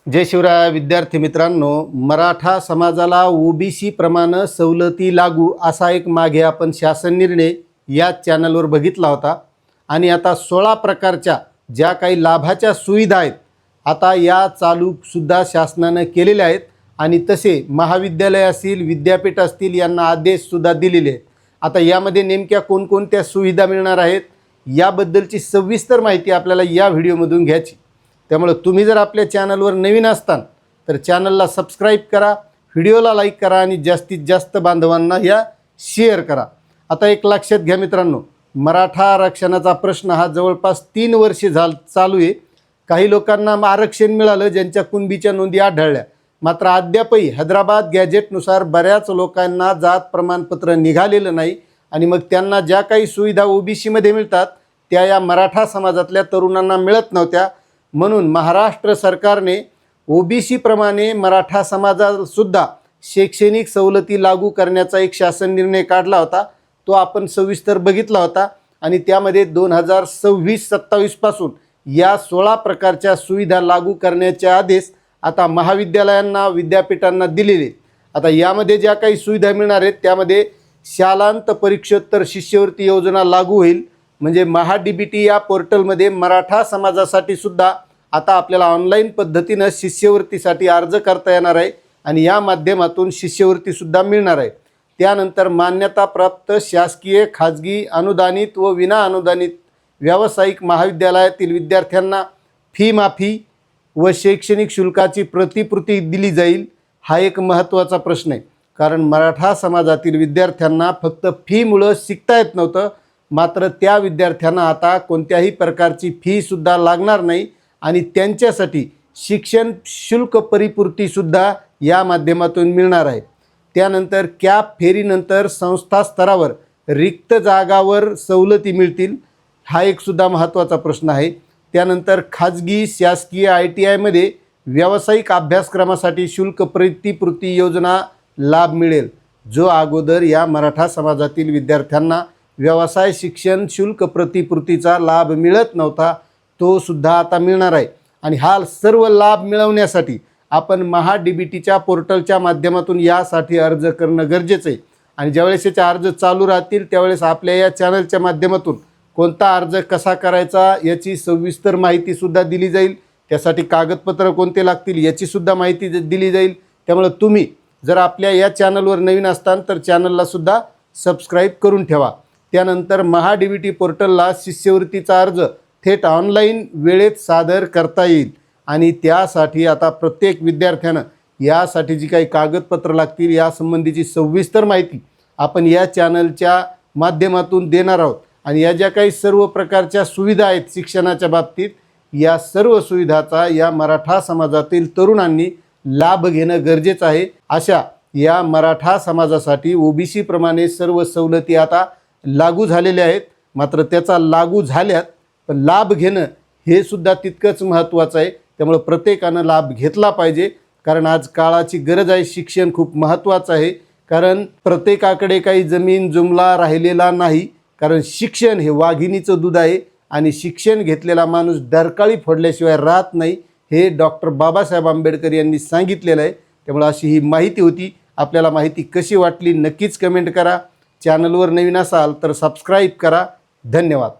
जय शिवराय विद्यार्थी मित्रांनो, मराठा समाजाला ओबीसी प्रमाणे सवलती लागू असा एक मागे आपण शासन निर्णय या चॅनलवर बघितला होता आणि आता 16 प्रकारच्या ज्या काही लाभाच्या सुविधा आहेत आता या चालू सुद्धा शासनाने केलेल्या आहेत आणि तसे महाविद्यालय असतील, विद्यापीठ असतील यांना आदेश सुद्धा दिलेले आहेत। आता यामध्ये नेमक्या कोणकोणत्या सुविधा मिळणार आहेत याबद्दलची सविस्तर माहिती आपल्याला या व्हिडिओमधून घ्यायची। त्यामुळे तुम्ही जर आपल्या चॅनलवर नवीन असताल तर चॅनलला सबस्क्राईब करा, व्हिडिओला लाईक करा आणि जास्तीत जास्त बांधवांना या शेअर करा। आता एक लक्षात घ्या मित्रांनो, मराठा आरक्षणाचा प्रश्न हा जवळपास 3 वर्षे चालू आहे। काही लोकांना आरक्षण मिळालं ज्यांच्या कुणबीच्या नोंदी आढळल्या, मात्र अद्यापही हैदराबाद गॅजेटनुसार बऱ्याच लोकांना जात प्रमाणपत्र निघालेलं नाही आणि मग त्यांना ज्या काही सुविधा ओबीसीमध्ये मिळतात त्या या मराठा समाजातल्या तरुणांना मिळत नव्हत्या। म्हणून महाराष्ट्र सरकारने ओबीसी प्रमाणे मराठा समाजासुद्धा शैक्षणिक सवलती लागू करण्याचा एक शासन निर्णय काढला होता, तो आपण सविस्तर बघितला होता आणि त्यामध्ये 2026-27 पासून या 16 प्रकारच्या सुविधा लागू करण्याचे आदेश आता महाविद्यालयांना, विद्यापीठांना दिलेले। आता यामध्ये ज्या काही सुविधा मिळणार आहेत त्यामध्ये शालांत परीक्षोत्तर शिष्यवृत्ती योजना लागू होईल, म्हणजे महाडीबीटी या पोर्टलमध्ये मराठा समाजासाठी सुद्धा आता आपल्याला ऑनलाईन पद्धतीने शिष्यवृत्तीसाठी अर्ज करता येणार आहे आणि या माध्यमातून शिष्यवृत्तीसुद्धा मिळणार आहे। त्यानंतर मान्यताप्राप्त शासकीय, खाजगी, अनुदानित व विना अनुदानित व्यावसायिक महाविद्यालयातील विद्यार्थ्यांना फी माफी व शैक्षणिक शुल्काची प्रतिपूर्ती दिली जाईल। हा एक महत्त्वाचा प्रश्न आहे, कारण मराठा समाजातील विद्यार्थ्यांना फक्त फीमुळं शिकता येत नव्हतं, मात्र त्या विद्यार्थ्यांना आता कोणत्याही प्रकारची फीसुद्धा लागणार नाही आणि त्यांच्यासाठी शिक्षण शुल्क परिपूर्तीसुद्धा या माध्यमातून मिळणार आहे। त्यानंतर कॅप फेरीनंतर संस्था स्तरावर रिक्त जागावर सवलती मिळतील, हा एक सुद्धा महत्त्वाचा प्रश्न आहे। त्यानंतर खाजगी, शासकीय ITIमध्ये व्यावसायिक अभ्यासक्रमासाठी शुल्क प्रतिपूर्ती योजना लाभ मिळेल, जो अगोदर या मराठा समाजातील विद्यार्थ्यांना व्यवसाय शिक्षण शुल्क प्रतिपूर्तीचा लाभ मिळत नव्हता, तो सुद्धा आता मिळणार आहे। आणि हा सर्व लाभ मिळवण्यासाठी आपण महाडीबीटीच्या पोर्टलच्या माध्यमातून यासाठी अर्ज करणं गरजेचं आहे आणि ज्यावेळेस याचे अर्ज चालू राहतील त्यावेळेस आपल्या या चॅनलच्या माध्यमातून कोणता अर्ज कसा करायचा याची सविस्तर माहितीसुद्धा दिली जाईल, त्यासाठी कागदपत्र कोणते लागतील याचीसुद्धा माहिती दिली जाईल। त्यामुळे तुम्ही जर आपल्या या चॅनलवर नवीन असताल तर चॅनललासुद्धा सबस्क्राईब करून ठेवा। त्यानंतर महाडीबीटी पोर्टलला शिष्यवृत्तीचा अर्ज थेट ऑनलाईन वेळेत सादर करता येईल आणि त्यासाठी आता प्रत्येक विद्यार्थ्यानं यासाठी जी काही कागदपत्र लागतील यासंबंधीची सविस्तर माहिती आपण या चॅनलच्या माध्यमातून देणार आहोत आणि या ज्या काही सर्व प्रकारच्या सुविधा आहेत शिक्षणाच्या बाबतीत या सर्व सुविधाचा या मराठा समाजातील तरुणांनी लाभ घेणं गरजेचं आहे। अशा या मराठा समाजासाठी ओबीसी प्रमाणे सर्व सवलती आता लागू झालेल्या आहेत, मात्र त्याचा लागू झाल्यात पण लाभ घेणं हे सुद्धा तितकंच महत्त्वाचं आहे। त्यामुळे प्रत्येकानं लाभ घेतला पाहिजे, कारण आज काळाची गरज आहे, शिक्षण खूप महत्त्वाचं आहे। कारण प्रत्येकाकडे काही जमीन जुमला राहिलेला नाही, कारण शिक्षण हे वाघिणीचं दूध आहे आणि शिक्षण घेतलेला माणूस डरकाळी फोडल्याशिवाय राहत नाही, हे डॉक्टर बाबासाहेब आंबेडकर यांनी सांगितलेलं आहे। त्यामुळे अशी ही माहिती होती। आपल्याला माहिती कशी वाटली नक्कीच कमेंट करा। चॅनलवर नवीन असाल तर सबस्क्राईब करा। धन्यवाद।